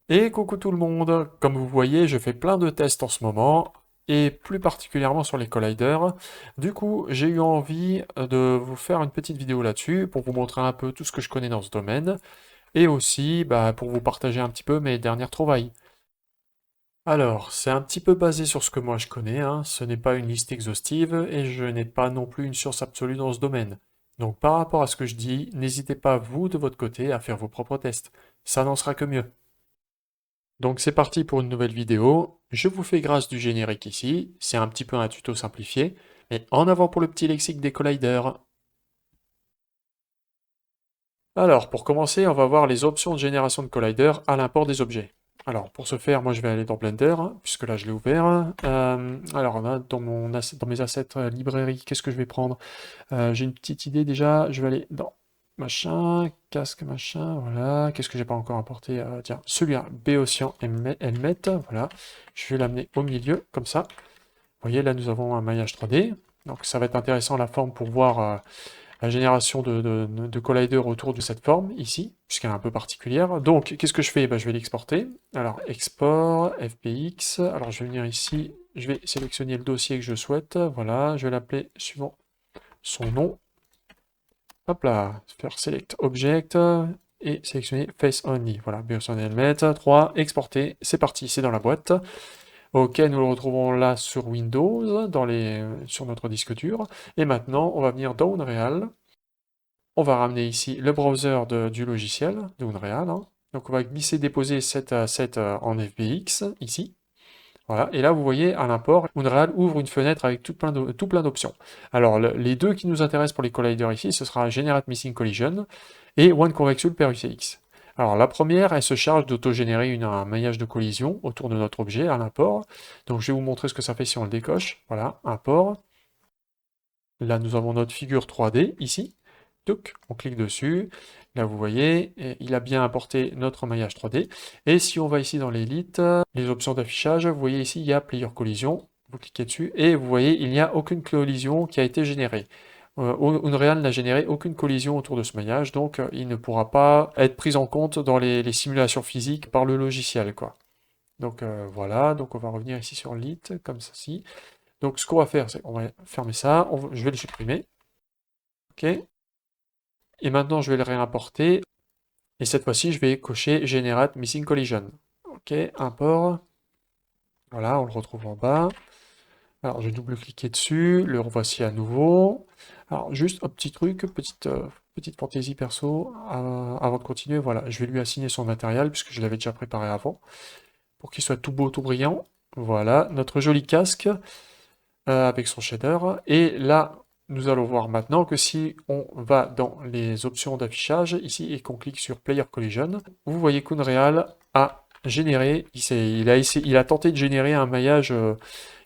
Et coucou tout le monde, comme vous voyez, je fais plein de tests en ce moment, et plus particulièrement sur les colliders. Du coup, j'ai eu envie de vous faire une petite vidéo là-dessus, pour vous montrer un peu tout ce que je connais dans ce domaine, et aussi pour vous partager un petit peu mes dernières trouvailles. Alors, c'est un petit peu basé sur ce que moi je connais, hein. Ce n'est pas une liste exhaustive, et je n'ai pas non plus une science absolue dans ce domaine. Donc par rapport à ce que je dis, n'hésitez pas vous de votre côté à faire vos propres tests. Ça n'en sera que mieux. Donc c'est parti pour une nouvelle vidéo. Je vous fais grâce du générique ici. C'est un petit peu un tuto simplifié. Mais en avant pour le petit lexique des colliders. Alors pour commencer, on va voir les options de génération de collider à l'import des objets. Alors pour ce faire, moi je vais aller dans Blender, puisque là je l'ai ouvert. Alors on a dans mes assets librairie, qu'est-ce que je vais prendre? J'ai une petite idée déjà, je vais aller dans machin, casque machin, voilà. Qu'est-ce que j'ai pas encore importé? Tiens, celui-là, Béotian Helmet, voilà. Je vais l'amener au milieu, comme ça. Vous voyez, là nous avons un maillage 3D. Donc ça va être intéressant la forme pour voir la génération de colliders autour de cette forme, ici, puisqu'elle est un peu particulière. Donc, qu'est-ce que je fais? Je vais l'exporter. Alors, export, FPX. Alors, je vais venir ici, je vais sélectionner le dossier que je souhaite. Voilà, je vais l'appeler suivant son nom. Hop là, faire select object et sélectionner face only. Voilà, Beoson Helmet, 3, exporter, c'est parti, c'est dans la boîte. Ok, nous le retrouvons là sur Windows, sur notre disque dur. Et maintenant, on va venir dans Unreal. On va ramener ici le browser du logiciel, de Unreal, hein. Donc on va glisser-déposer cet asset en FBX, ici. Voilà, et là vous voyez à l'import, Unreal ouvre une fenêtre avec tout plein d'options. Alors les deux qui nous intéressent pour les colliders ici, ce sera Generate Missing Collision et One Convex per UCX. Alors la première, elle se charge d'autogénérer un maillage de collision autour de notre objet à l'import. Donc je vais vous montrer ce que ça fait si on le décoche. Voilà, import. Là nous avons notre figure 3D ici. Touc, on clique dessus. Là, vous voyez, il a bien importé notre maillage 3D. Et si on va ici dans l'élite, les options d'affichage, vous voyez ici, il y a Player Collision. Vous cliquez dessus et vous voyez, il n'y a aucune collision qui a été générée. Unreal n'a généré aucune collision autour de ce maillage, donc il ne pourra pas être pris en compte dans les simulations physiques par le logiciel, quoi. Donc voilà, donc on va revenir ici sur lit, comme ceci. Donc ce qu'on va faire, c'est qu'on va fermer ça, je vais le supprimer. Ok. Et maintenant, je vais le réimporter. Et cette fois-ci, je vais cocher Generate Missing Collision. Ok, import. Voilà, on le retrouve en bas. Alors, je vais double-cliquer dessus. Le revoici à nouveau. Alors, juste un petit truc, petite fantaisie perso. Avant de continuer, voilà, je vais lui assigner son matériel, puisque je l'avais déjà préparé avant, pour qu'il soit tout beau, tout brillant. Voilà, notre joli casque, avec son shader. Et là, nous allons voir maintenant que si on va dans les options d'affichage, ici, et qu'on clique sur Player Collision, vous voyez qu'Unreal a généré, il a tenté de générer un maillage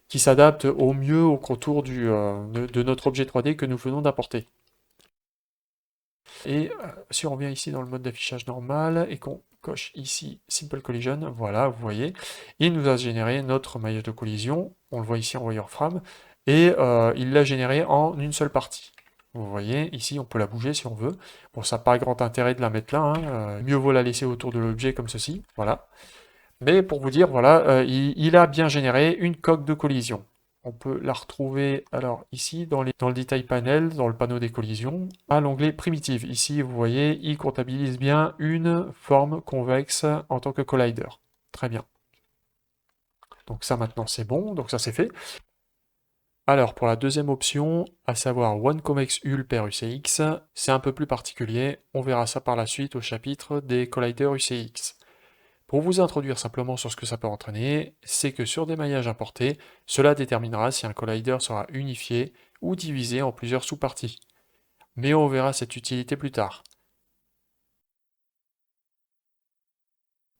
qui s'adapte au mieux au contour de notre objet 3D que nous venons d'apporter. Et si on revient ici dans le mode d'affichage normal et qu'on coche ici Simple Collision, voilà, vous voyez, il nous a généré notre maillage de collision, on le voit ici en wireframe, et il l'a généré en une seule partie. Vous voyez, ici on peut la bouger si on veut. Bon, ça n'a pas grand intérêt de la mettre là, hein, mieux vaut la laisser autour de l'objet comme ceci, voilà. Mais pour vous dire, voilà, il a bien généré une coque de collision. On peut la retrouver alors ici dans le Detail Panel, dans le panneau des collisions, à l'onglet Primitive. Ici, vous voyez, il comptabilise bien une forme convexe en tant que collider. Très bien. Donc ça maintenant c'est bon, donc ça c'est fait. Alors pour la deuxième option, à savoir One Convex Hull per UCX, c'est un peu plus particulier. On verra ça par la suite au chapitre des colliders UCX. Pour vous introduire simplement sur ce que ça peut entraîner, c'est que sur des maillages importés, cela déterminera si un collider sera unifié ou divisé en plusieurs sous-parties. Mais on verra cette utilité plus tard.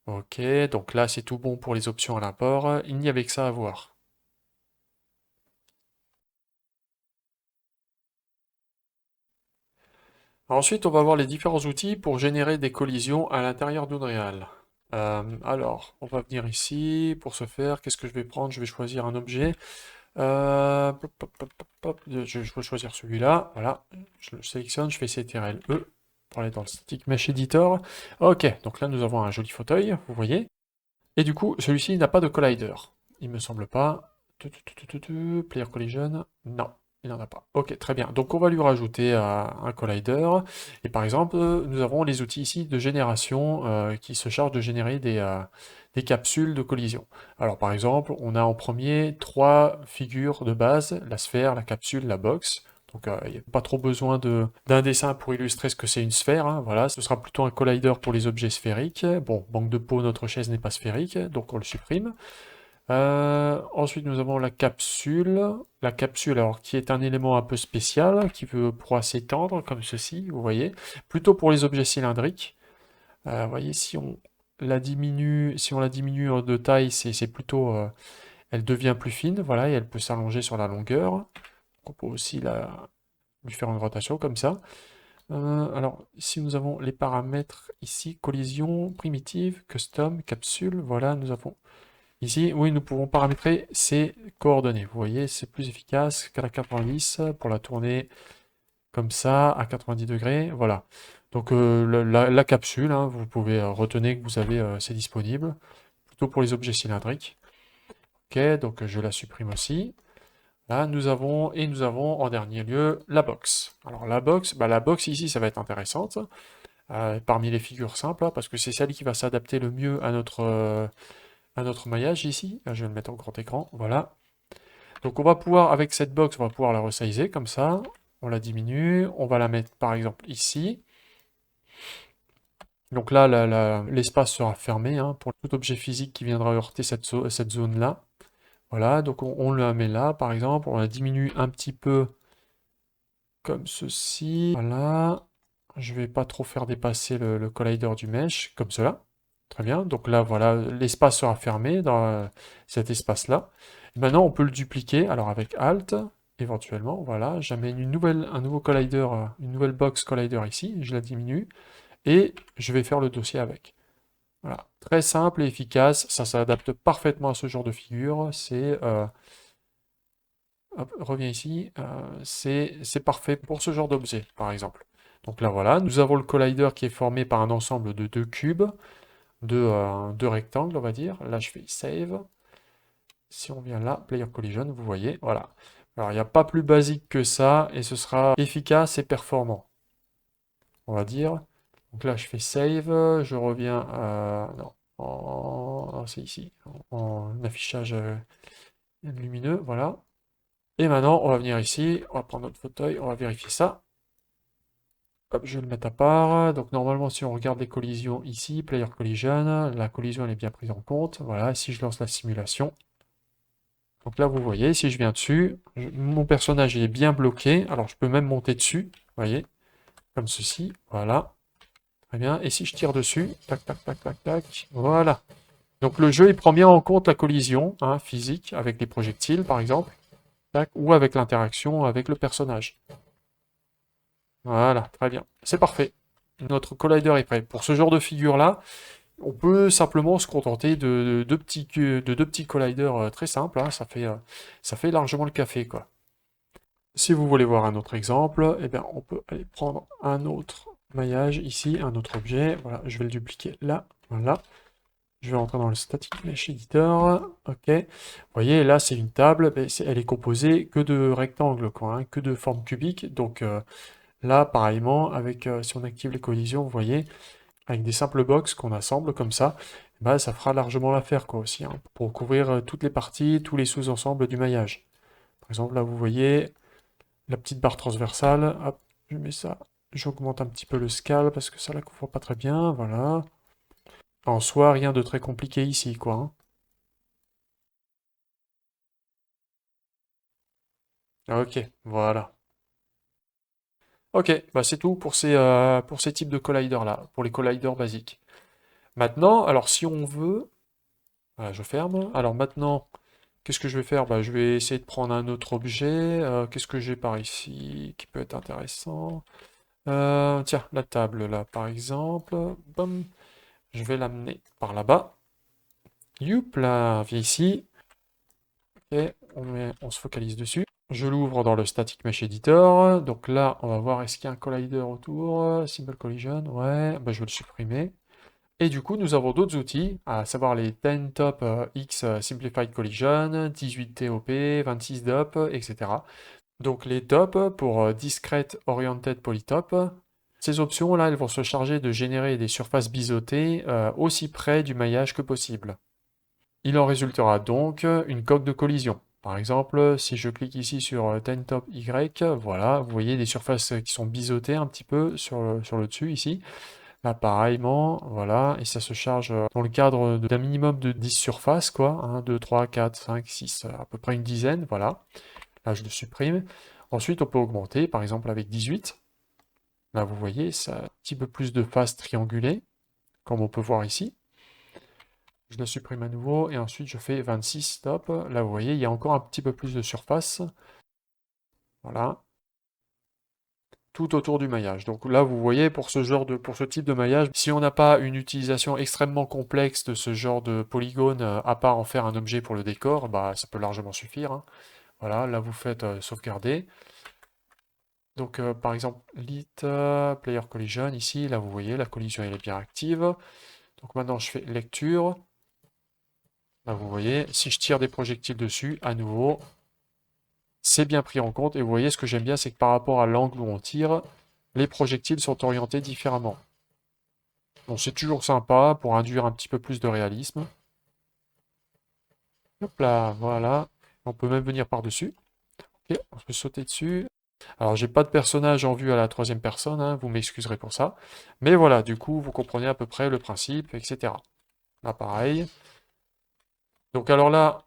Ok, donc là c'est tout bon pour les options à l'import, il n'y avait que ça à voir. Ensuite, on va voir les différents outils pour générer des collisions à l'intérieur d'Unreal. Alors, on va venir ici. Pour ce faire, qu'est-ce que je vais prendre? Je vais choisir un objet. Pop, pop, pop, pop, pop. Je vais choisir celui-là. Voilà, je le sélectionne, je fais CTRL-E pour aller dans le Static Mesh Editor. Ok, donc là nous avons un joli fauteuil, vous voyez. Et du coup, celui-ci n'a pas de collider. Il me semble pas. Player collision. Non, il n'en a pas. Ok, très bien. Donc on va lui rajouter un collider. Et par exemple, nous avons les outils ici de génération qui se chargent de générer des capsules de collision. Alors par exemple, on a en premier trois figures de base, la sphère, la capsule, la box. Donc il n'y a pas trop besoin d'un dessin pour illustrer ce que c'est une sphère, hein. Voilà, ce sera plutôt un collider pour les objets sphériques. Bon, banque de peau, notre chaise n'est pas sphérique, donc on le supprime. Ensuite, nous avons la capsule. La capsule, alors, qui est un élément un peu spécial, qui pourra s'étendre comme ceci, vous voyez. Plutôt pour les objets cylindriques. Vous voyez, si on la diminue de taille, c'est plutôt... elle devient plus fine, voilà, et elle peut s'allonger sur la longueur. On peut aussi lui faire une rotation comme ça. Alors, ici, nous avons les paramètres ici, collision, primitive, custom, capsule. Voilà, nous avons ici, oui, nous pouvons paramétrer ces coordonnées. Vous voyez, c'est plus efficace qu'à la 90 pour la tourner comme ça, à 90 degrés. Voilà. Donc, la capsule, hein, vous pouvez retenir que vous avez, c'est disponible, plutôt pour les objets cylindriques. Ok, donc je la supprime aussi. Là, nous avons en dernier lieu la box. Alors la box ici, ça va être intéressante parmi les figures simples, hein, parce que c'est celle qui va s'adapter le mieux à notre maillage ici. Là, je vais le mettre en grand écran, voilà. Donc on va pouvoir, avec cette box, on va pouvoir la resizer comme ça. On la diminue, on va la mettre par exemple ici. Donc là, l'espace sera fermé hein, pour tout objet physique qui viendra heurter cette zone-là. Voilà, donc on la met là, par exemple, on la diminue un petit peu comme ceci. Voilà. Je vais pas trop faire dépasser le collider du mesh, comme cela. Très bien. Donc là, voilà, l'espace sera fermé dans cet espace-là. Maintenant, on peut le dupliquer. Alors avec Alt, éventuellement, voilà, j'amène un nouveau collider, une nouvelle box collider ici. Je la diminue et je vais faire le dossier avec. Voilà. Très simple et efficace. Ça s'adapte parfaitement à ce genre de figure. Hop, reviens ici. C'est parfait pour ce genre d'objet, par exemple. Donc là, voilà, nous avons le collider qui est formé par un ensemble de deux cubes, deux rectangles, on va dire. Là, je fais Save. Si on vient là, Player Collision, vous voyez, voilà. Alors, il n'y a pas plus basique que ça, et ce sera efficace et performant, on va dire. Donc là, je fais Save, je reviens non, non, c'est ici, en affichage lumineux, voilà. Et maintenant, on va venir ici, on va prendre notre fauteuil, on va vérifier ça. Hop, je vais le mettre à part. Donc normalement, si on regarde les collisions ici, Player Collision, la collision elle est bien prise en compte. Voilà, si je lance la simulation. Donc là, vous voyez, si je viens dessus, mon personnage il est bien bloqué. Alors je peux même monter dessus, vous voyez, comme ceci. Voilà, très bien. Et si je tire dessus, tac, tac, tac, tac, tac, voilà. Donc le jeu, il prend bien en compte la collision hein, physique avec les projectiles, par exemple, tac, ou avec l'interaction avec le personnage. Voilà, très bien. C'est parfait. Notre collider est prêt. Pour ce genre de figure-là, on peut simplement se contenter de deux petits colliders très simples, hein. Ça fait largement le café, quoi. Si vous voulez voir un autre exemple, eh bien, on peut aller prendre un autre maillage ici, un autre objet. Voilà, je vais le dupliquer là. Voilà. Je vais rentrer dans le Static Mesh Editor. OK. Vous voyez, là, c'est une table. Mais elle est composée que de rectangles, quoi, hein, que de formes cubiques. Donc, là, pareillement, si on active les collisions, vous voyez, avec des simples box qu'on assemble comme ça, bah, ça fera largement l'affaire quoi aussi, hein, pour couvrir toutes les parties, tous les sous-ensembles du maillage. Par exemple, là, vous voyez la petite barre transversale. Hop, je mets ça. J'augmente un petit peu le scale parce que ça la couvre pas très bien. Voilà. En soi, rien de très compliqué ici, quoi, hein. Ok, voilà. Ok, bah c'est tout pour ces types de colliders là, pour les colliders basiques. Maintenant, alors si on veut, voilà, je ferme. Alors maintenant, qu'est-ce que je vais faire? Bah, je vais essayer de prendre un autre objet. Qu'est-ce que j'ai par ici qui peut être intéressant? Tiens, la table là, par exemple. Bam. Je vais l'amener par là-bas. Youp, là, viens ici. Ok, on se focalise dessus. Je l'ouvre dans le Static Mesh Editor. Donc là, on va voir est-ce qu'il y a un collider autour. Symbol Collision, ouais. Bah, je vais le supprimer. Et du coup, nous avons d'autres outils, à savoir les 10 top X Simplified Collision, 18 TOP, 26 DOP, etc. Donc les top pour Discrete Oriented Polytop. Ces options-là, elles vont se charger de générer des surfaces biseautées aussi près du maillage que possible. Il en résultera donc une coque de collision. Par exemple, si je clique ici sur 10 top Y, voilà, vous voyez des surfaces qui sont biseautées un petit peu sur le dessus ici. Là, pareillement, voilà, et ça se charge dans le cadre d'un minimum de 10 surfaces, quoi. 1, 2, 3, 4, 5, 6, à peu près une dizaine, voilà. Là, je le supprime. Ensuite, on peut augmenter, par exemple avec 18. Là, vous voyez, ça a un petit peu plus de faces triangulées, comme on peut voir ici. Je la supprime à nouveau, et ensuite je fais 26, stop. Là, vous voyez, il y a encore un petit peu plus de surface. Voilà. Tout autour du maillage. Donc là, vous voyez, pour ce type de maillage, si on n'a pas une utilisation extrêmement complexe de ce genre de polygone, à part en faire un objet pour le décor, bah, ça peut largement suffire, hein. Voilà, là, vous faites sauvegarder. Donc, par exemple, lit player collision, ici, là, vous voyez, la collision, elle est bien active. Donc maintenant, je fais lecture. Là, vous voyez, si je tire des projectiles dessus, à nouveau, c'est bien pris en compte. Et vous voyez, ce que j'aime bien, c'est que par rapport à l'angle où on tire, les projectiles sont orientés différemment. Bon, c'est toujours sympa pour induire un petit peu plus de réalisme. Hop là, voilà. On peut même venir par-dessus. Ok, on peut sauter dessus. Alors, j'ai pas de personnage en vue à la troisième personne, hein, vous m'excuserez pour ça. Mais voilà, du coup, vous comprenez à peu près le principe, etc. Là, pareil. Donc alors là,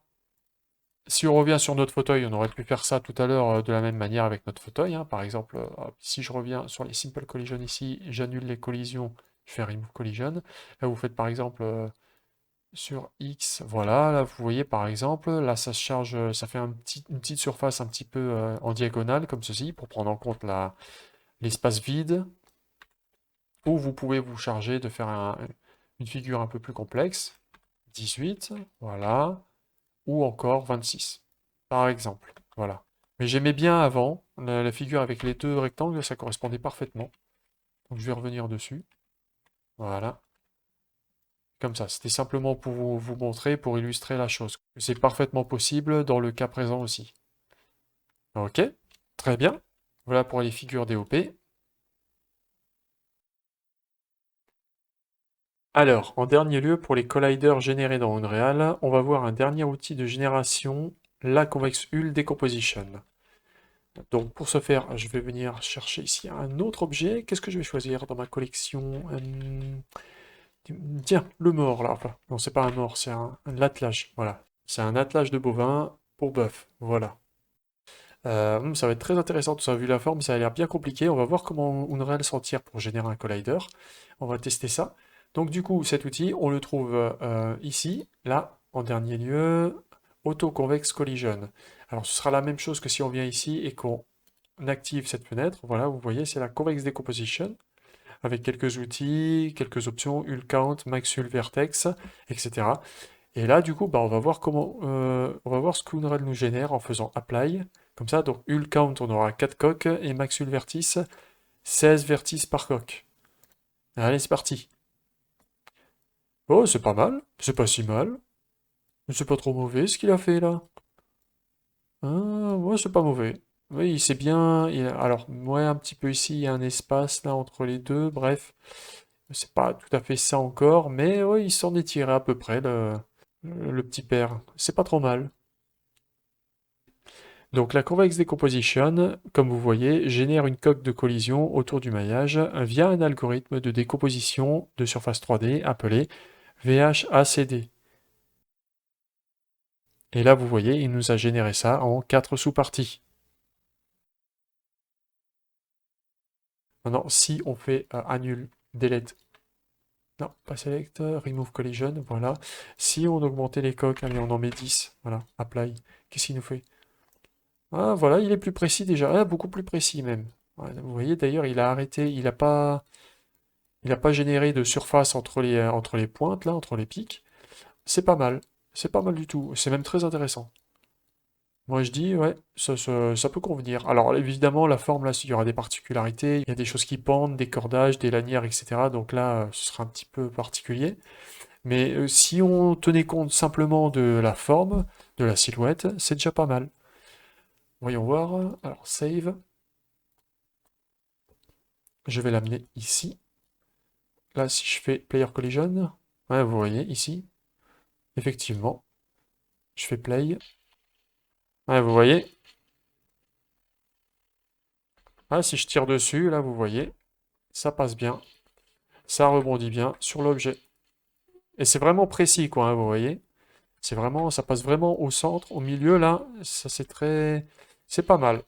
si on revient sur notre fauteuil, on aurait pu faire ça tout à l'heure de la même manière avec notre fauteuil, hein. Par exemple, hop, si je reviens sur les Simple Collision ici, j'annule les collisions, je fais Remove Collision. Là, vous faites par exemple sur X, voilà, là vous voyez par exemple, là ça se charge, ça fait une petite surface un petit peu en diagonale comme ceci, pour prendre en compte l'espace vide, ou vous pouvez vous charger de faire une figure un peu plus complexe, 18, voilà, ou encore 26, par exemple, voilà. Mais j'aimais bien avant, la figure avec les deux rectangles, ça correspondait parfaitement. Donc je vais revenir dessus, voilà. Comme ça, c'était simplement pour vous montrer, pour illustrer la chose. C'est parfaitement possible dans le cas présent aussi. Ok, très bien. Voilà pour les figures DOP. Alors, en dernier lieu, pour les colliders générés dans Unreal, on va voir un dernier outil de génération, la Convex Hull Decomposition. Donc pour ce faire, je vais venir chercher ici un autre objet. Qu'est-ce que je vais choisir dans ma collection? Tiens, le mort là. Enfin, non, c'est pas un mort, c'est un attelage. Voilà. C'est un attelage de bovin pour bœuf. Voilà. Ça va être très intéressant tout ça. Vu la forme, ça a l'air bien compliqué. On va voir comment Unreal s'en tire pour générer un collider. On va tester ça. Donc du coup, cet outil, on le trouve ici, là, en dernier lieu, Auto-Convex Collision. Alors ce sera la même chose que si on vient ici et qu'on active cette fenêtre. Voilà, vous voyez, c'est la Convex Decomposition, avec quelques outils, quelques options, Hull Count, Max Hull Vertex, etc. Et là, du coup, bah, on va voir on va voir ce qu'Unreal nous génère en faisant Apply. Comme ça, donc Hull Count, on aura 4 coques et Max Hull Vertice, 16 vertices par coque. Allez, c'est parti. Oh, c'est pas mal, c'est pas si mal. C'est pas trop mauvais ce qu'il a fait là. Ah, ouais, c'est pas mauvais. Oui, c'est bien. Alors, ouais, un petit peu ici, il y a un espace là entre les deux. Bref, c'est pas tout à fait ça encore, mais ouais, il s'en est tiré à peu près le petit père. C'est pas trop mal. Donc la convex decomposition, comme vous voyez, génère une coque de collision autour du maillage via un algorithme de décomposition de surface 3D appelé VHACD. Et là, vous voyez, il nous a généré ça en 4 sous-parties. Maintenant, si on fait annule, delete, non, pas select, remove collision, voilà. Si on augmentait les coques, allez, on en met 10, voilà, apply, qu'est-ce qu'il nous fait? Ah, voilà, il est plus précis déjà, ah, beaucoup plus précis même. Voilà, vous voyez, d'ailleurs, il a arrêté, il a pas généré de surface entre les pointes, là, entre les pics. C'est pas mal. C'est pas mal du tout. C'est même très intéressant. Moi je dis, ouais, ça peut convenir. Alors évidemment, la forme là, il y aura des particularités. Il y a des choses qui pendent, des cordages, des lanières, etc. Donc là, ce sera un petit peu particulier. Mais si on tenait compte simplement de la forme, de la silhouette, c'est déjà pas mal. Voyons voir. Alors save. Je vais l'amener ici. Là, si je fais Player Collision, ouais, vous voyez ici, effectivement, je fais Play. Ouais, vous voyez. Ah, si je tire dessus, là, vous voyez, ça passe bien. Ça rebondit bien sur l'objet. Et c'est vraiment précis, quoi, hein, vous voyez. C'est vraiment, ça passe vraiment au centre, au milieu, là. Ça, c'est très... C'est pas mal.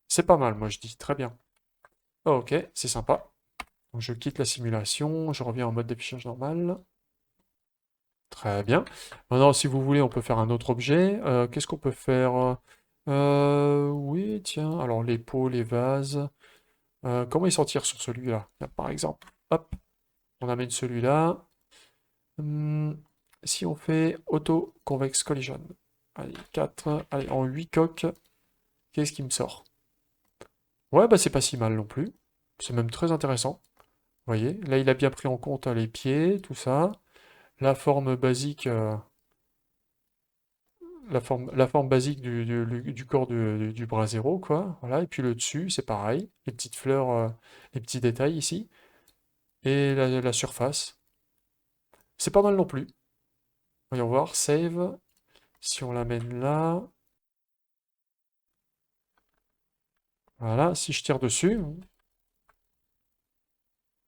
C'est pas mal, moi, je dis. Très bien. Oh, ok, c'est sympa. Donc, je quitte la simulation. Je reviens en mode d'affichage normal. Très bien. Maintenant, si vous voulez, on peut faire un autre objet. Qu'est-ce qu'on peut faire? Oui, tiens. Alors, les pots, les vases. Comment ils s'en tirent sur celui-là? Tiens, par exemple. Hop, on amène celui-là. Hmm, si on fait auto-convex collision. Allez, 4. Allez, en 8 coques, qu'est-ce qui me sort? Ouais, bah c'est pas si mal non plus. C'est même très intéressant. Vous voyez, là, il a bien pris en compte les pieds, tout ça. La forme basique, la forme basique du corps du bras zéro, quoi. Voilà, et puis le dessus, c'est pareil. Les petites fleurs, les petits détails ici. Et la surface. C'est pas mal non plus. Voyons voir, save. Si on l'amène là. Voilà, si je tire dessus.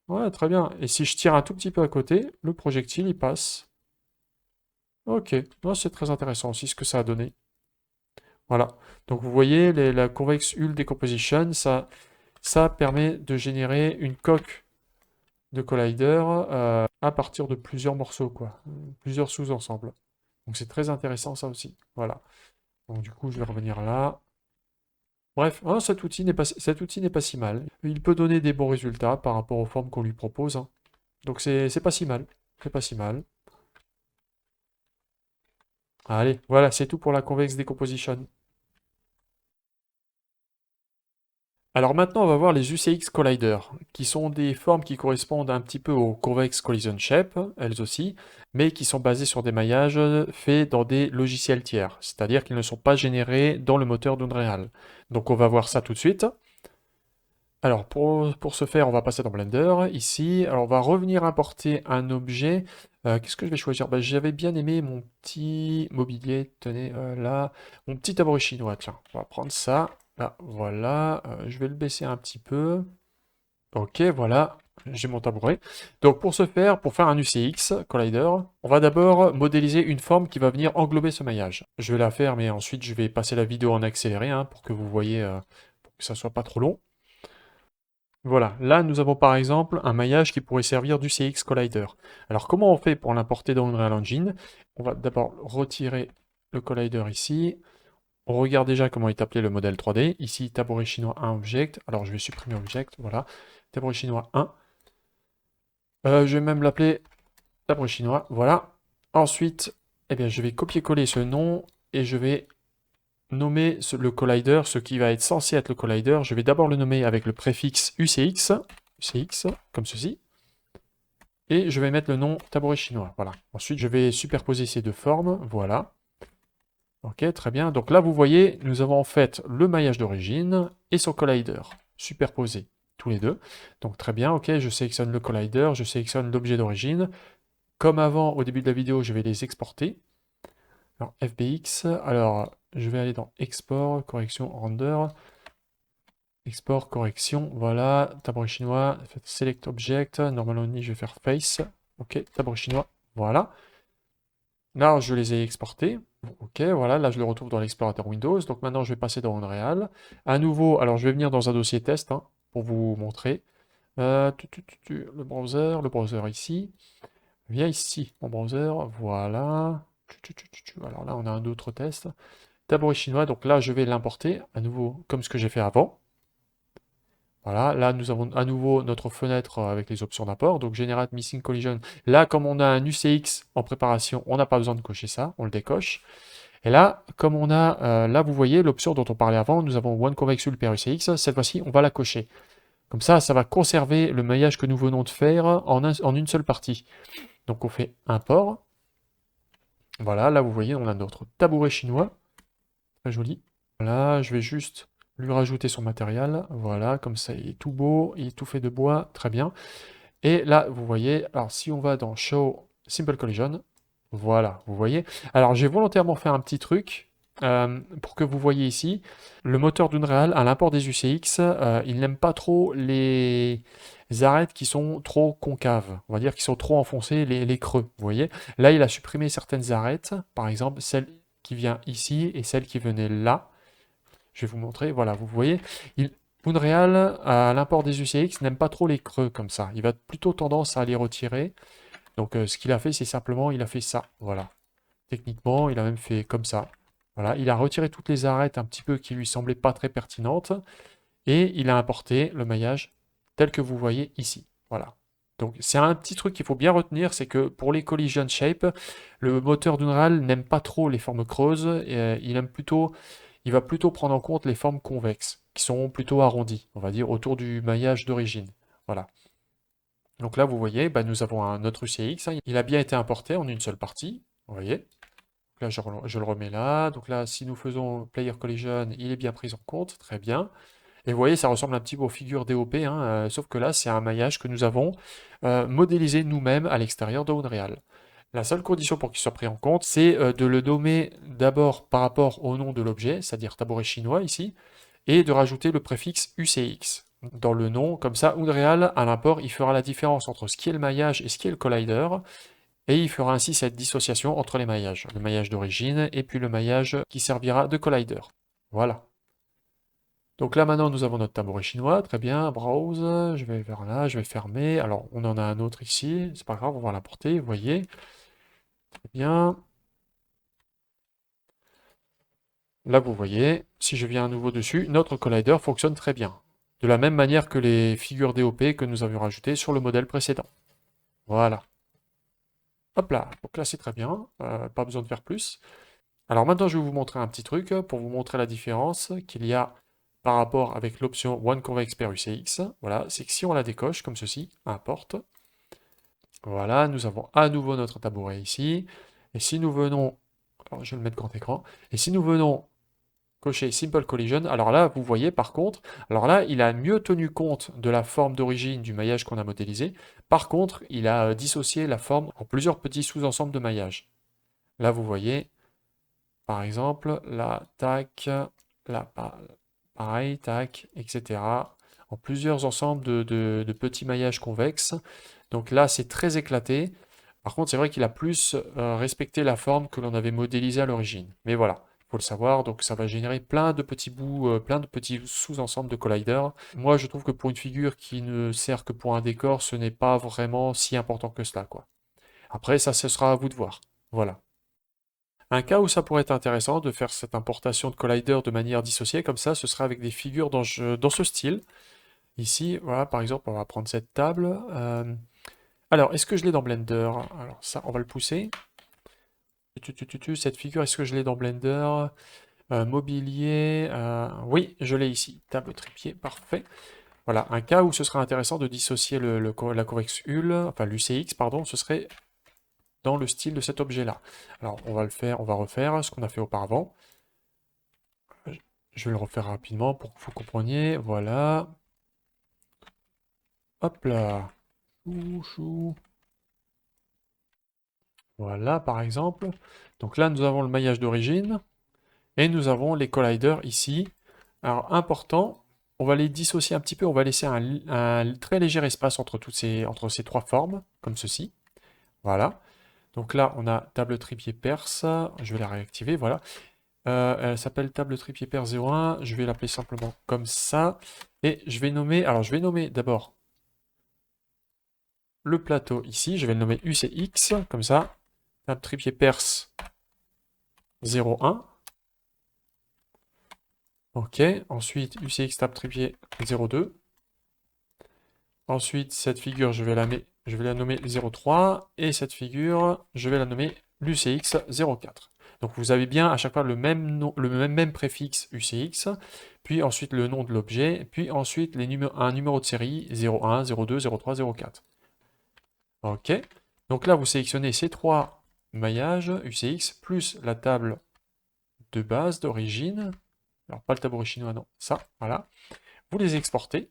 Ouais, très bien. Et si je tire un tout petit peu à côté, le projectile, il passe. Ok, non, c'est très intéressant aussi ce que ça a donné. Voilà. Donc vous voyez, la convex hull decomposition, ça permet de générer une coque de collider à partir de plusieurs morceaux, quoi. Plusieurs sous-ensembles. Donc c'est très intéressant ça aussi. Voilà. Donc du coup, je vais revenir là. Bref, hein, cet outil n'est pas si mal. Il peut donner des bons résultats par rapport aux formes qu'on lui propose, hein. Donc c'est pas si mal. C'est pas si mal. Allez, voilà, c'est tout pour la convex decomposition. Alors maintenant, on va voir les UCX Collider, qui sont des formes qui correspondent un petit peu aux Convex Collision Shape, elles aussi, mais qui sont basées sur des maillages faits dans des logiciels tiers, c'est-à-dire qu'ils ne sont pas générés dans le moteur d'Unreal. Donc on va voir ça tout de suite. Alors pour ce faire, on va passer dans Blender, ici. Alors on va revenir importer un objet. Qu'est-ce que je vais choisir? Bah, j'avais bien aimé mon petit mobilier, tenez, là, mon petit tabouret chinois, tiens, on va prendre ça. Là, voilà, je vais le baisser un petit peu. Ok, voilà, j'ai mon tabouret. Donc pour ce faire, pour faire un UCX Collider, on va d'abord modéliser une forme qui va venir englober ce maillage. Je vais la faire, mais ensuite je vais passer la vidéo en accéléré, hein, pour que vous voyez, pour que ça soit pas trop long. Voilà, là nous avons par exemple un maillage qui pourrait servir d'UCX Collider. Alors comment on fait pour l'importer dans Unreal Engine? On va d'abord retirer le collider ici. On regarde déjà comment est appelé le modèle 3D. Ici, tabouret chinois 1 object. Alors, je vais supprimer object, voilà. Tabouret chinois 1. Je vais même l'appeler tabouret chinois, voilà. Ensuite, eh bien, je vais copier-coller ce nom et je vais nommer le collider, ce qui va être censé être le collider. Je vais d'abord le nommer avec le préfixe UCX, UCX, comme ceci. Et je vais mettre le nom tabouret chinois, voilà. Ensuite, je vais superposer ces deux formes, voilà. Ok, très bien. Donc là, vous voyez, nous avons en fait le maillage d'origine et son collider superposés, tous les deux. Donc très bien, ok, je sélectionne le collider, je sélectionne l'objet d'origine. Comme avant, au début de la vidéo, je vais les exporter. Alors FBX, alors je vais aller dans Export, Correction, Render. Export, Correction, voilà, tabouret chinois, Select Object, normalement je vais faire Face. Ok, tabouret chinois, voilà. Là, je les ai exportés. Ok, voilà, là je le retrouve dans l'explorateur Windows. Donc maintenant, je vais passer dans Unreal. À nouveau, alors je vais venir dans un dossier test, hein, pour vous montrer. Le browser ici. Viens ici, mon browser. Voilà. Alors là, on a un autre test. Tabouret chinois, donc là, je vais l'importer à nouveau comme ce que j'ai fait avant. Voilà, là nous avons à nouveau notre fenêtre avec les options d'import. Donc Generate Missing Collision. Là, comme on a un UCX en préparation, on n'a pas besoin de cocher ça, on le décoche. Et là, comme on a, là vous voyez l'option dont on parlait avant, nous avons One Convex Hull per UCX, cette fois-ci on va la cocher. Comme ça va conserver le maillage que nous venons de faire en une seule partie. Donc on fait import. Voilà, là vous voyez, on a notre tabouret chinois. Très joli. Voilà, je vais juste lui rajouter son matériel. Voilà, comme ça il est tout beau, il est tout fait de bois, très bien. Et là, vous voyez, alors si on va dans Show Simple Collision, voilà, vous voyez. Alors j'ai volontairement fait un petit truc pour que vous voyez ici. Le moteur d'Unreal, à l'import des UCX, il n'aime pas trop les arêtes qui sont trop concaves. On va dire qui sont trop enfoncées, les creux, vous voyez. Là, il a supprimé certaines arêtes, par exemple celle qui vient ici et celle qui venait là. Je vais vous montrer, voilà, vous voyez. Unreal, à l'import des UCX, n'aime pas trop les creux comme ça. Il va plutôt tendance à les retirer. Donc ce qu'il a fait, c'est simplement, il a fait ça, voilà. Techniquement, il a même fait comme ça. Voilà, il a retiré toutes les arêtes un petit peu qui lui semblaient pas très pertinentes. Et il a importé le maillage tel que vous voyez ici. Voilà. Donc c'est un petit truc qu'il faut bien retenir, c'est que pour les collision shape, le moteur d'Unreal n'aime pas trop les formes creuses, et, il va plutôt prendre en compte les formes convexes, qui sont plutôt arrondies, on va dire, autour du maillage d'origine. Voilà. Donc là, vous voyez, bah, nous avons un autre UCX, hein. Il a bien été importé en une seule partie, vous voyez. Donc là, je le remets là. Donc là, si nous faisons Player Collision, il est bien pris en compte, très bien. Et vous voyez, ça ressemble un petit peu aux figures DOP, hein, sauf que là, c'est un maillage que nous avons modélisé nous-mêmes à l'extérieur de Unreal. La seule condition pour qu'il soit pris en compte, c'est de le nommer d'abord par rapport au nom de l'objet, c'est-à-dire tabouret chinois ici, et de rajouter le préfixe UCX dans le nom. Comme ça, Unreal, à l'import, il fera la différence entre ce qui est le maillage et ce qui est le collider, et il fera ainsi cette dissociation entre les maillages. Le maillage d'origine et puis le maillage qui servira de collider. Voilà. Donc là maintenant nous avons notre tabouret chinois, très bien, browse, je vais vers là, je vais fermer. Alors on en a un autre ici, c'est pas grave, on va l'importer, vous voyez. Très bien. Là vous voyez, si je viens à nouveau dessus, notre collider fonctionne très bien. De la même manière que les figures DOP que nous avions rajoutées sur le modèle précédent. Voilà. Hop là, donc là c'est très bien, pas besoin de faire plus. Alors maintenant, je vais vous montrer un petit truc pour vous montrer la différence qu'il y a par rapport avec l'option One Convex per UCX. Voilà, c'est que si on la décoche comme ceci, importe. Voilà, nous avons à nouveau notre tabouret ici. Et si nous venons, alors je vais le mettre grand écran, et si nous venons cocher Simple Collision, alors là, vous voyez par contre, alors là, il a mieux tenu compte de la forme d'origine du maillage qu'on a modélisé. Par contre, il a dissocié la forme en plusieurs petits sous-ensembles de maillage. Là, vous voyez, par exemple, là, tac, là, pareil, tac, etc. En plusieurs ensembles de petits maillages convexes. Donc là, c'est très éclaté. Par contre, c'est vrai qu'il a plus respecté la forme que l'on avait modélisée à l'origine. Mais voilà, il faut le savoir. Donc ça va générer plein de petits bouts, plein de petits sous-ensembles de collider. Moi, je trouve que pour une figure qui ne sert que pour un décor, ce n'est pas vraiment si important que cela, quoi. Après, ça, ce sera à vous de voir. Voilà. Un cas où ça pourrait être intéressant de faire cette importation de collider de manière dissociée, comme ça, ce serait avec des figures dans ce style. Ici, voilà, par exemple, on va prendre cette table. Alors, est-ce que je l'ai dans Blender? Alors ça, on va le pousser. Cette figure, est-ce que je l'ai dans Blender? Mobilier, oui, je l'ai ici. Table trépied, parfait. Voilà, un cas où ce serait intéressant de dissocier la Convex Hull, enfin l'UCX, pardon, ce serait dans le style de cet objet-là. Alors, on va le faire, on va refaire ce qu'on a fait auparavant. Je vais le refaire rapidement pour que vous compreniez. Voilà. Hop là. Chou, chou. Voilà, par exemple. Donc là, nous avons le maillage d'origine. Et nous avons les colliders ici. Alors, important, on va les dissocier un petit peu. On va laisser un très léger espace entre ces trois formes, comme ceci. Voilà. Donc là, on a table trépied perse. Je vais la réactiver, voilà. Elle s'appelle table trépied perse 01. Je vais l'appeler simplement comme ça. Et je vais nommer, alors je vais nommer d'abord le plateau ici. Je vais le nommer UCX, comme ça. Table trépied perse 01. Ok. Ensuite, UCX table trépied 02. Ensuite, cette figure, je vais la nommer 03. Et cette figure, je vais la nommer l'UCX 04. Donc vous avez bien à chaque fois le même nom, même préfixe UCX, puis ensuite le nom de l'objet, puis ensuite un numéro de série 01, 02, 03, 04. OK. Donc là, vous sélectionnez ces trois maillages UCX plus la table de base d'origine. Alors pas le tableau chinois, non. Ça, voilà. Vous les exportez.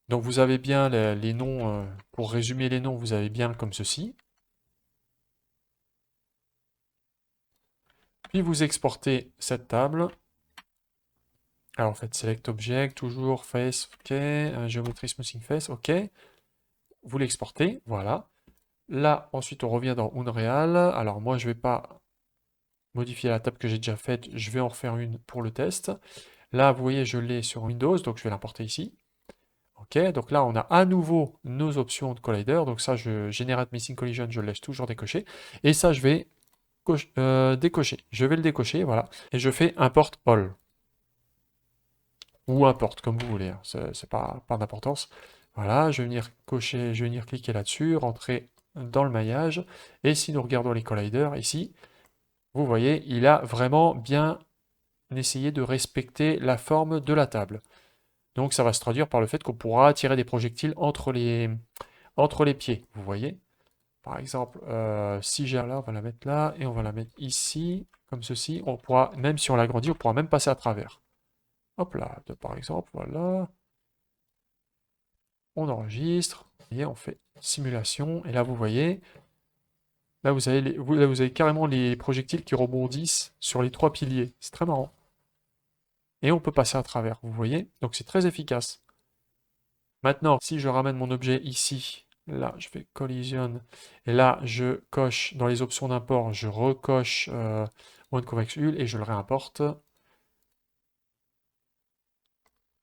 Donc vous avez bien les noms, pour résumer les noms, vous avez bien comme ceci. Puis vous exportez cette table. Alors en fait, select object, toujours face, ok, géométrie smoothing face, ok. Vous l'exportez, voilà. Là, ensuite, on revient dans Unreal. Alors moi, je ne vais pas modifier la table que j'ai déjà faite, je vais en refaire une pour le test. Là, vous voyez, je l'ai sur Windows, donc je vais l'importer ici. Ok, donc là, on a à nouveau nos options de collider. Donc ça, Generate Missing Collision, je le laisse toujours décoché. Et ça, je vais décocher. Je vais le décocher, voilà. Et je fais Import All. Ou Import, comme vous voulez. Hein. C'est pas d'importance. Voilà, je vais venir cocher, je vais venir cliquer là-dessus, rentrer dans le maillage. Et si nous regardons les colliders ici, vous voyez, il a vraiment bien essayé de respecter la forme de la table. Donc ça va se traduire par le fait qu'on pourra tirer des projectiles entre les pieds, vous voyez. Par exemple, si j'ai là, on va la mettre là, et on va la mettre ici, comme ceci. On pourra, même si on l'agrandit, on pourra même passer à travers. Hop là, par exemple, voilà. On enregistre, et on fait simulation, et là vous voyez, là vous avez, là, vous avez carrément les projectiles qui rebondissent sur les trois piliers. C'est très marrant. Et on peut passer à travers, vous voyez. Donc c'est très efficace. Maintenant, si je ramène mon objet ici, là je fais collision, et là je coche dans les options d'import, je recoche One Convex Hull et je le réimporte.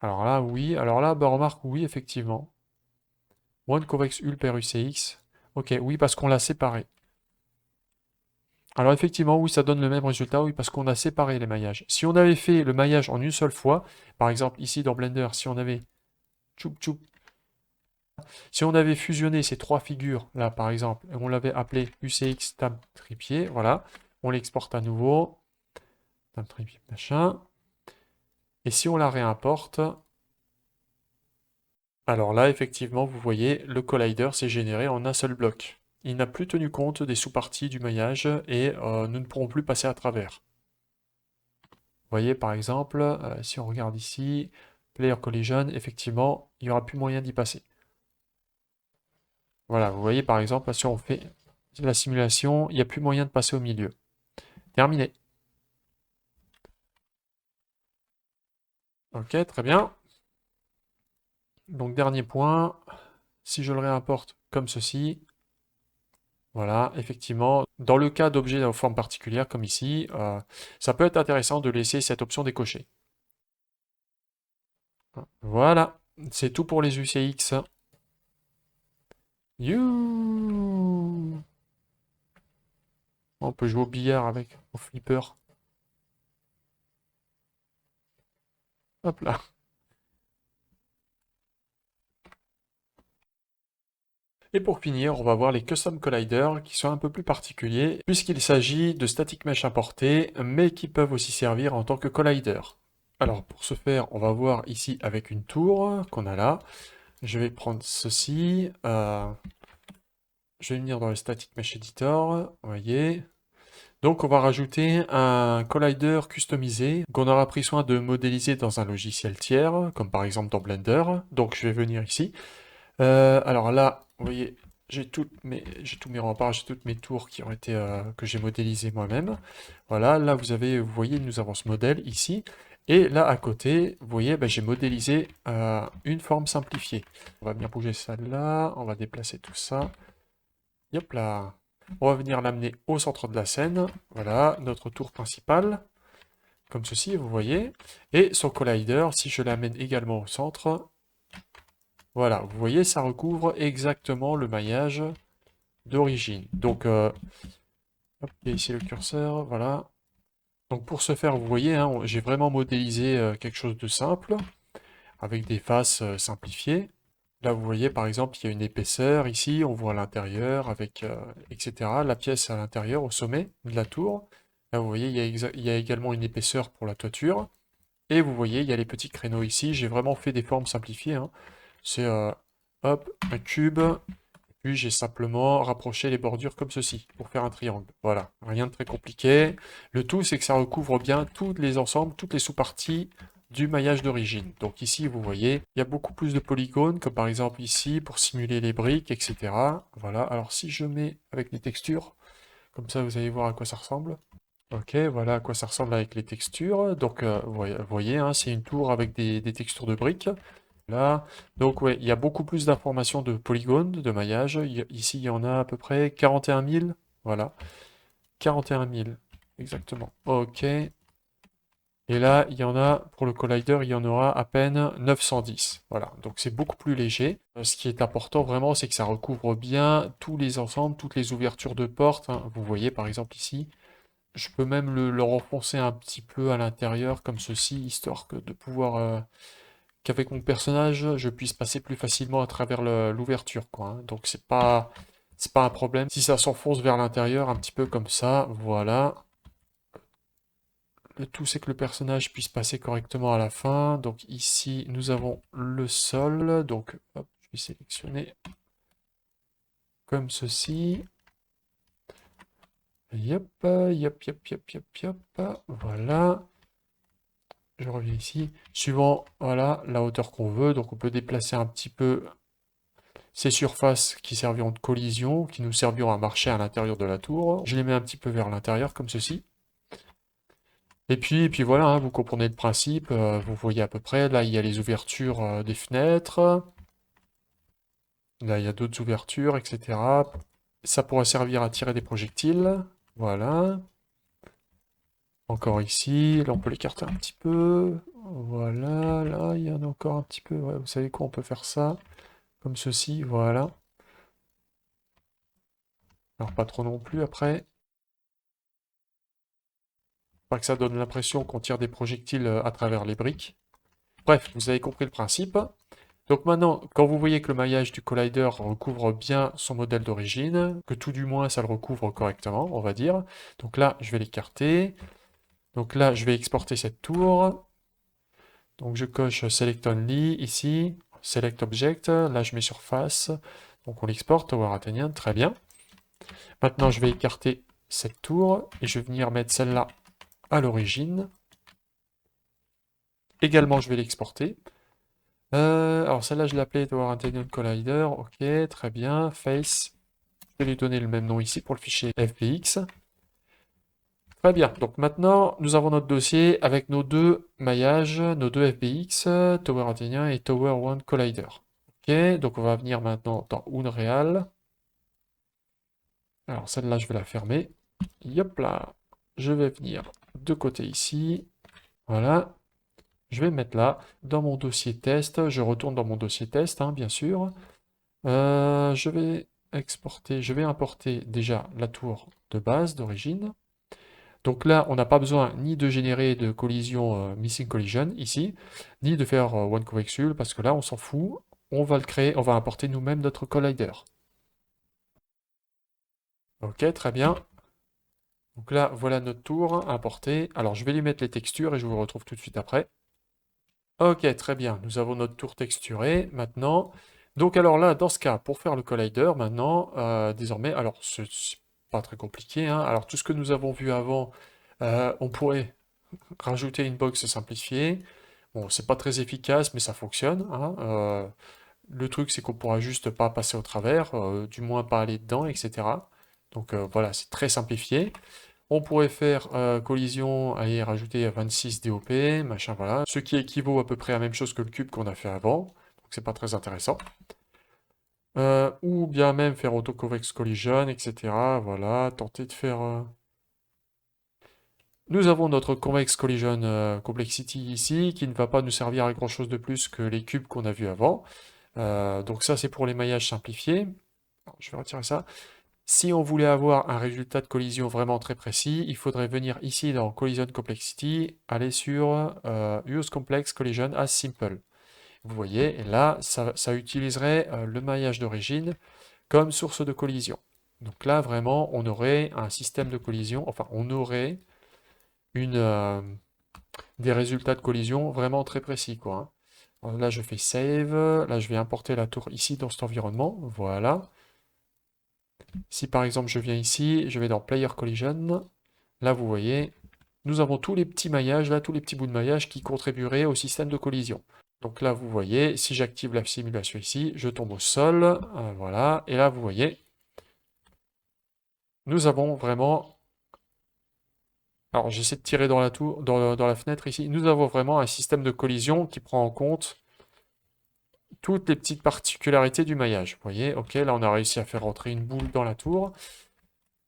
Alors là, oui. Alors là, bah, remarque, oui, effectivement. One Convex Hull per UCX. Ok, oui, parce qu'on l'a séparé. Alors effectivement, oui, ça donne le même résultat, oui, parce qu'on a séparé les maillages. Si on avait fait le maillage en une seule fois, par exemple ici dans Blender, si on avait si on avait fusionné ces trois figures là, par exemple, et on l'avait appelé UCX tab trépied, voilà, on l'exporte à nouveau, tab trépied machin, et si on la réimporte, alors là, effectivement, vous voyez, le collider s'est généré en un seul bloc. Il n'a plus tenu compte des sous-parties du maillage et nous ne pourrons plus passer à travers. Vous voyez, par exemple, si on regarde ici, Player Collision, effectivement, il n'y aura plus moyen d'y passer. Voilà, vous voyez, par exemple, si on fait la simulation, il n'y a plus moyen de passer au milieu. Terminé. Ok, très bien. Donc, dernier point, si je le réimporte comme ceci, voilà, effectivement, dans le cas d'objets en forme particulière, comme ici, ça peut être intéressant de laisser cette option décochée. Voilà, c'est tout pour les UCX. You. On peut jouer au billard avec, au flipper. Hop là. Et pour finir, on va voir les Custom Colliders qui sont un peu plus particuliers, puisqu'il s'agit de static mesh importés, mais qui peuvent aussi servir en tant que collider. Alors pour ce faire, on va voir ici avec une tour qu'on a là. Je vais prendre ceci. Je vais venir dans le Static Mesh Editor. Vous voyez. Donc on va rajouter un collider customisé qu'on aura pris soin de modéliser dans un logiciel tiers, comme par exemple dans Blender. Donc je vais venir ici. Alors là, vous voyez, j'ai tous mes remparts, j'ai toutes mes tours qui ont été que j'ai modélisées moi-même. Voilà, là vous voyez, nous avons ce modèle ici. Et là à côté, vous voyez, ben, j'ai modélisé une forme simplifiée. On va bien bouger ça là, on va déplacer tout ça. Hop là. On va venir l'amener au centre de la scène. Voilà, notre tour principale. Comme ceci, vous voyez. Et son collider, si je l'amène également au centre, voilà, vous voyez, ça recouvre exactement le maillage d'origine. Donc, hop, il y a ici le curseur, voilà. Donc pour ce faire, vous voyez, hein, j'ai vraiment modélisé quelque chose de simple, avec des faces simplifiées. Là, vous voyez, par exemple, il y a une épaisseur ici, on voit l'intérieur avec, etc. La pièce à l'intérieur, au sommet de la tour. Là, vous voyez, il y a également une épaisseur pour la toiture. Et vous voyez, il y a les petits créneaux ici. J'ai vraiment fait des formes simplifiées, hein. C'est, hop, un cube. Puis j'ai simplement rapproché les bordures comme ceci, pour faire un triangle. Voilà, rien de très compliqué. Le tout, c'est que ça recouvre bien tous les ensembles, toutes les sous-parties du maillage d'origine. Donc ici, vous voyez, il y a beaucoup plus de polygones, comme par exemple ici, pour simuler les briques, etc. Voilà, alors si je mets avec les textures, comme ça vous allez voir à quoi ça ressemble. Ok, voilà à quoi ça ressemble avec les textures. Donc, vous voyez, hein, c'est une tour avec des textures de briques. Là, donc ouais, il y a beaucoup plus d'informations de polygones, de maillage. Ici, il y en a à peu près 41 000. Voilà, 41 000, exactement. Ok. Et là, il y en a, pour le collider, il y en aura à peine 910. Voilà, donc c'est beaucoup plus léger. Ce qui est important vraiment, c'est que ça recouvre bien tous les ensembles, toutes les ouvertures de portes, hein. Vous voyez par exemple ici, je peux même le renfoncer un petit peu à l'intérieur comme ceci, histoire de pouvoir qu'avec mon personnage, je puisse passer plus facilement à travers l'ouverture, quoi, hein. Donc c'est pas un problème. Si ça s'enfonce vers l'intérieur, un petit peu comme ça, voilà. Le tout, c'est que le personnage puisse passer correctement à la fin. Donc ici, nous avons le sol. Donc, hop, je vais sélectionner comme ceci. Yop, yop, yop, yop, yop, yop. Voilà. Je reviens ici. Suivant, voilà, la hauteur qu'on veut. Donc on peut déplacer un petit peu ces surfaces qui serviront de collision, qui nous serviront à marcher à l'intérieur de la tour. Je les mets un petit peu vers l'intérieur, comme ceci. Et puis voilà, hein, vous comprenez le principe, vous voyez à peu près, là il y a les ouvertures des fenêtres, là il y a d'autres ouvertures, etc. Ça pourra servir à tirer des projectiles, voilà. Encore ici, là on peut l'écarter un petit peu, voilà, là il y en a encore un petit peu, ouais, vous savez quoi, on peut faire ça, comme ceci, voilà. Alors pas trop non plus après. Pas que ça donne l'impression qu'on tire des projectiles à travers les briques. Bref, vous avez compris le principe. Donc maintenant, quand vous voyez que le maillage du collider recouvre bien son modèle d'origine, que tout du moins ça le recouvre correctement, on va dire. Donc là, je vais l'écarter. Donc là, je vais exporter cette tour. Donc je coche Select Only ici, Select Object. Là, je mets surface. Donc on l'exporte, Tower Athenian, très bien. Maintenant, je vais écarter cette tour et je vais venir mettre celle-là à l'origine. Également, je vais l'exporter. Alors celle-là, je l'appelais Tower Antenna Collider. Ok, très bien. Face. Je vais lui donner le même nom ici pour le fichier FBX. Très bien. Donc maintenant, nous avons notre dossier avec nos deux maillages, nos deux FBX, Tower Antenna et Tower One Collider. Ok, donc on va venir maintenant dans Unreal. Alors celle-là, je vais la fermer. Yop là. Je vais venir de côté ici. Voilà. Je vais mettre là, dans mon dossier test. Je retourne dans mon dossier test, hein, bien sûr. Je vais exporter, je vais importer déjà la tour de base d'origine. Donc là, on n'a pas besoin ni de générer de collision missing collision ici, ni de faire one covexul parce que là, on s'en fout. On va le créer, on va importer nous-mêmes notre collider. Ok, très bien. Donc là, voilà notre tour importée. Alors, je vais lui mettre les textures et je vous retrouve tout de suite après. Ok, très bien. Nous avons notre tour texturée maintenant. Donc alors là, dans ce cas, pour faire le collider, maintenant, désormais, alors c'est pas très compliqué, hein. Alors tout ce que nous avons vu avant, on pourrait rajouter une box simplifiée. Bon, c'est pas très efficace, mais ça fonctionne, hein. Le truc, c'est qu'on pourra juste pas passer au travers, du moins pas aller dedans, etc. Donc voilà, c'est très simplifié. On pourrait faire collision et rajouter 26 DOP, machin, voilà. Ce qui équivaut à peu près à la même chose que le cube qu'on a fait avant. Donc c'est pas très intéressant. Ou bien même faire autoconvex collision, etc. Voilà, tenter de faire... Nous avons notre convex collision complexity ici, qui ne va pas nous servir à grand chose de plus que les cubes qu'on a vus avant. Donc ça c'est pour les maillages simplifiés. Alors, je vais retirer ça. Si on voulait avoir un résultat de collision vraiment très précis, il faudrait venir ici dans Collision Complexity, aller sur Use Complex Collision as Simple. Vous voyez, et là, ça utiliserait le maillage d'origine comme source de collision. Donc là, vraiment, on aurait un système de collision, enfin, on aurait des résultats de collision vraiment très précis, quoi, hein. Alors là, je fais save. Là, je vais importer la tour ici dans cet environnement. Voilà. Si par exemple, je viens ici, je vais dans Player Collision. Là, vous voyez, nous avons tous les petits maillages, là, tous les petits bouts de maillage qui contribueraient au système de collision. Donc là, vous voyez, si j'active la simulation ici, je tombe au sol. Voilà. Et là, vous voyez, nous avons vraiment... Alors, j'essaie de tirer dans la tour, dans la fenêtre ici. Nous avons vraiment un système de collision qui prend en compte toutes les petites particularités du maillage. Vous voyez, ok, là, on a réussi à faire rentrer une boule dans la tour.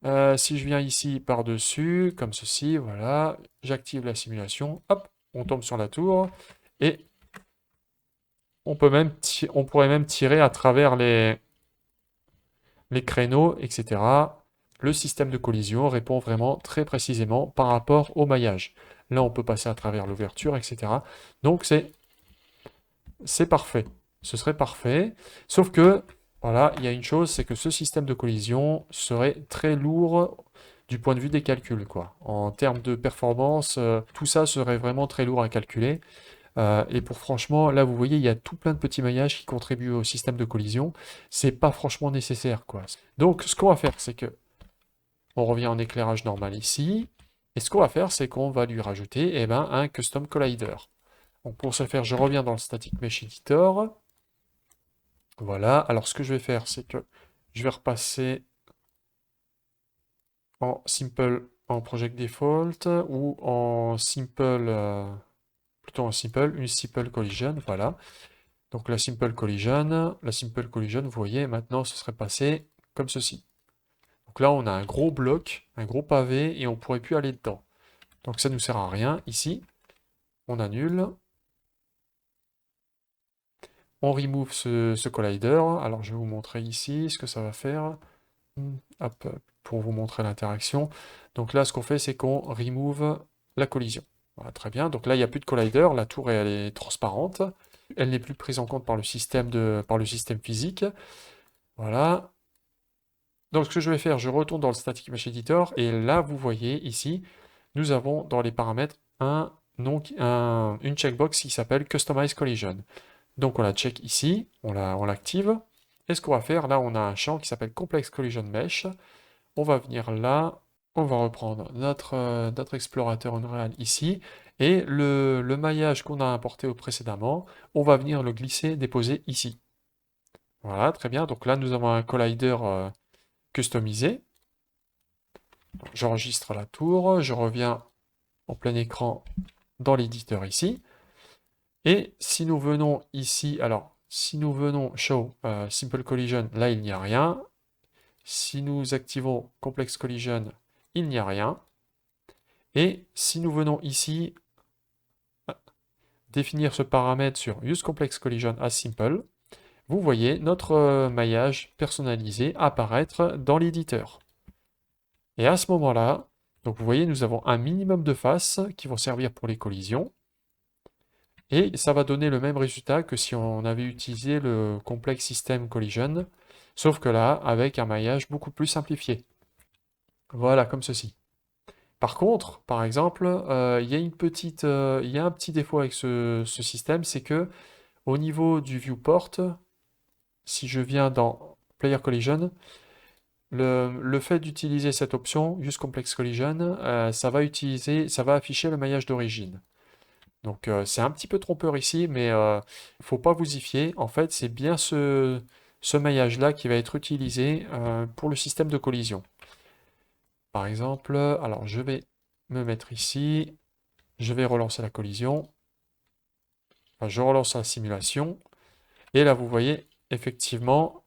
Si je viens ici par-dessus, comme ceci, voilà, j'active la simulation, hop, on tombe sur la tour, et on pourrait même tirer à travers les créneaux, etc. Le système de collision répond vraiment très précisément par rapport au maillage. Là, on peut passer à travers l'ouverture, etc. Donc, c'est parfait. Ce serait parfait. Sauf que, voilà, il y a une chose, c'est que ce système de collision serait très lourd du point de vue des calculs, quoi. En termes de performance, tout ça serait vraiment très lourd à calculer. Et pour franchement, là, vous voyez, il y a tout plein de petits maillages qui contribuent au système de collision. C'est pas franchement nécessaire, quoi. Donc, ce qu'on va faire, c'est que on revient en éclairage normal ici. Et ce qu'on va faire, c'est qu'on va lui rajouter, eh ben, un custom collider. Donc, pour ce faire, je reviens dans le Static Mesh Editor. Voilà. Alors, ce que je vais faire, c'est que je vais repasser en simple, en project default ou en simple, plutôt en simple, une simple collision. Voilà. Donc, la simple collision, vous voyez, maintenant, ce serait passé comme ceci. Donc là, on a un gros bloc, un gros pavé, et on ne pourrait plus aller dedans. Donc, ça ne nous sert à rien. Ici, on annule. On remove ce collider. Alors, je vais vous montrer ici ce que ça va faire. Hop, pour vous montrer l'interaction. Donc là, ce qu'on fait, c'est qu'on remove la collision. Voilà, très bien. Donc là, il n'y a plus de collider. La tour, elle est transparente. Elle n'est plus prise en compte par le système physique. Voilà. Donc, ce que je vais faire, je retourne dans le Static Mesh Editor. Et là, vous voyez ici, nous avons dans les paramètres une checkbox qui s'appelle Customize Collision. Donc, on la check ici, on l'active. Et ce qu'on va faire, là, on a un champ qui s'appelle Complex Collision Mesh. On va venir là, on va reprendre notre explorateur Unreal ici, et le maillage qu'on a importé précédemment, on va venir le glisser, déposer ici. Voilà, très bien. Donc là, nous avons un collider customisé. J'enregistre la tour, je reviens en plein écran dans l'éditeur ici. Et si nous venons ici, alors, si nous venons Show Simple Collision, là, il n'y a rien. Si nous activons Complex Collision, il n'y a rien. Et si nous venons ici définir ce paramètre sur Use Complex Collision as Simple, vous voyez notre maillage personnalisé apparaître dans l'éditeur. Et à ce moment-là, donc vous voyez, nous avons un minimum de faces qui vont servir pour les collisions. Et ça va donner le même résultat que si on avait utilisé le Complex System Collision, sauf que là, avec un maillage beaucoup plus simplifié. Voilà, comme ceci. Par contre, par exemple, il y a un petit défaut avec ce système, c'est que au niveau du viewport, si je viens dans Player Collision, le fait d'utiliser cette option Use Complex Collision, ça va afficher le maillage d'origine. Donc c'est un petit peu trompeur ici, mais il ne faut pas vous y fier. En fait, c'est bien ce maillage-là qui va être utilisé pour le système de collision. Par exemple, alors je vais me mettre ici, je vais relancer la collision, enfin, je relance la simulation, et là vous voyez, effectivement,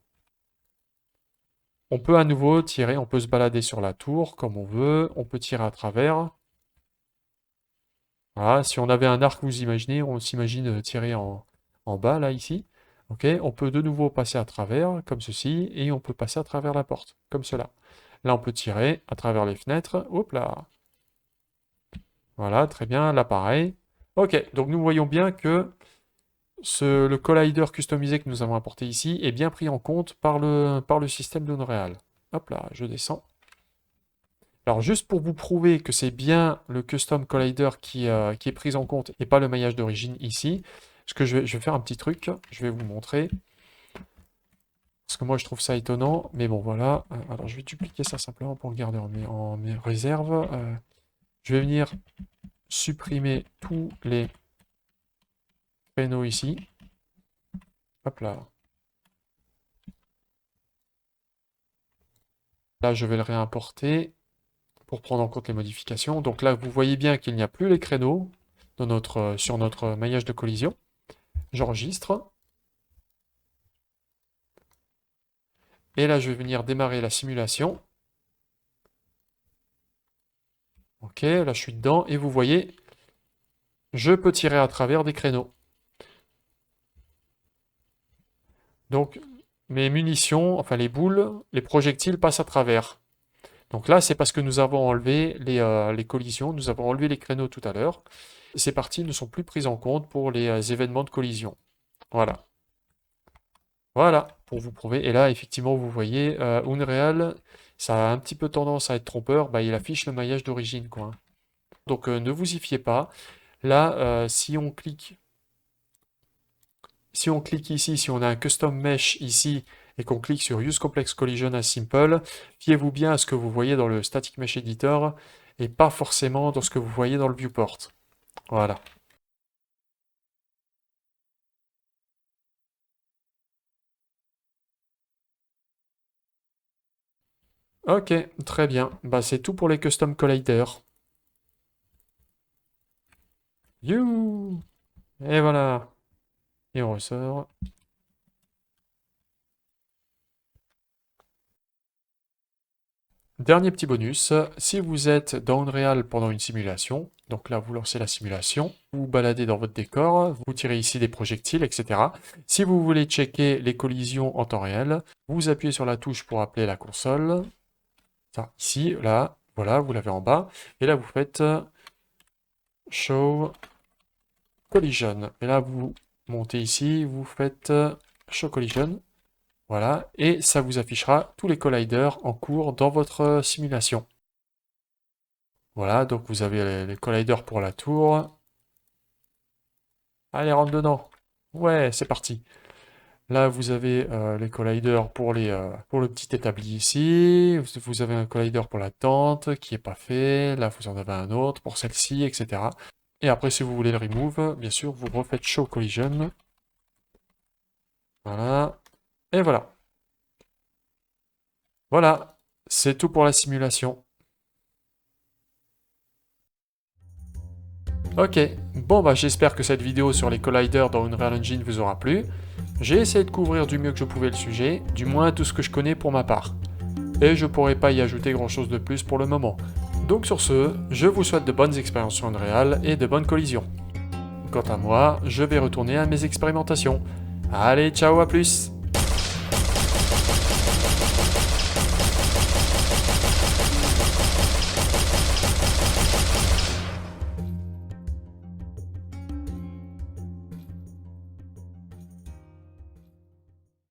on peut à nouveau tirer, on peut se balader sur la tour comme on veut, on peut tirer à travers. Voilà, si on avait un arc, vous imaginez, on s'imagine tirer en bas, là, ici. Ok, on peut de nouveau passer à travers, comme ceci, et on peut passer à travers la porte, comme cela. Là, on peut tirer à travers les fenêtres. Hop là. Voilà, très bien. Là, pareil. Ok, donc nous voyons bien que le collider customisé que nous avons apporté ici est bien pris en compte par le système d'Unreal. Hop là, je descends. Alors juste pour vous prouver que c'est bien le custom collider qui est pris en compte et pas le maillage d'origine ici, parce que je vais faire un petit truc, je vais vous montrer. Parce que moi je trouve ça étonnant, mais bon voilà. Alors je vais dupliquer ça simplement pour le garder en mes réserves. Je vais venir supprimer tous les créneaux ici. Hop là. Là je vais le réimporter pour prendre en compte les modifications. Donc là vous voyez bien qu'il n'y a plus les créneaux sur notre maillage de collision. J'enregistre. Et là je vais venir démarrer la simulation. Ok, là je suis dedans et vous voyez, je peux tirer à travers des créneaux. Donc mes munitions, enfin les boules, les projectiles passent à travers. Donc là c'est parce que nous avons enlevé les collisions, nous avons enlevé les créneaux tout à l'heure. Ces parties ne sont plus prises en compte pour les événements de collision. Voilà. Voilà, pour vous prouver. Et là effectivement vous voyez, Unreal, ça a un petit peu tendance à être trompeur, bah, il affiche le maillage d'origine, quoi. Donc ne vous y fiez pas. Là, si on clique ici, si on a un custom mesh ici et qu'on clique sur Use Complex Collision as Simple, fiez-vous bien à ce que vous voyez dans le Static Mesh Editor et pas forcément dans ce que vous voyez dans le viewport. Voilà. Ok, très bien. Bah, c'est tout pour les custom colliders. You! Et voilà. Et on ressort. Dernier petit bonus, si vous êtes dans Unreal pendant une simulation, donc là vous lancez la simulation, vous baladez dans votre décor, vous tirez ici des projectiles, etc. Si vous voulez checker les collisions en temps réel, vous appuyez sur la touche pour appeler la console. Ça, ici, là, voilà, vous l'avez en bas. Et là vous faites Show Collision. Et là vous montez ici, vous faites Show Collision. Voilà, et ça vous affichera tous les colliders en cours dans votre simulation. Voilà, donc vous avez les colliders pour la tour. Allez, rentre dedans. Ouais, c'est parti. Là, vous avez les colliders pour le petit établi ici. Vous avez un collider pour la tente qui n'est pas fait. Là, vous en avez un autre pour celle-ci, etc. Et après, si vous voulez le remove, bien sûr, vous refaites Show Collision. Voilà. Et voilà. Voilà, c'est tout pour la simulation. Ok, bon bah j'espère que cette vidéo sur les colliders dans Unreal Engine vous aura plu. J'ai essayé de couvrir du mieux que je pouvais le sujet, du moins tout ce que je connais pour ma part. Et je pourrais pas y ajouter grand chose de plus pour le moment. Donc sur ce, je vous souhaite de bonnes expériences sur Unreal et de bonnes collisions. Quant à moi, je vais retourner à mes expérimentations. Allez, ciao, à plus!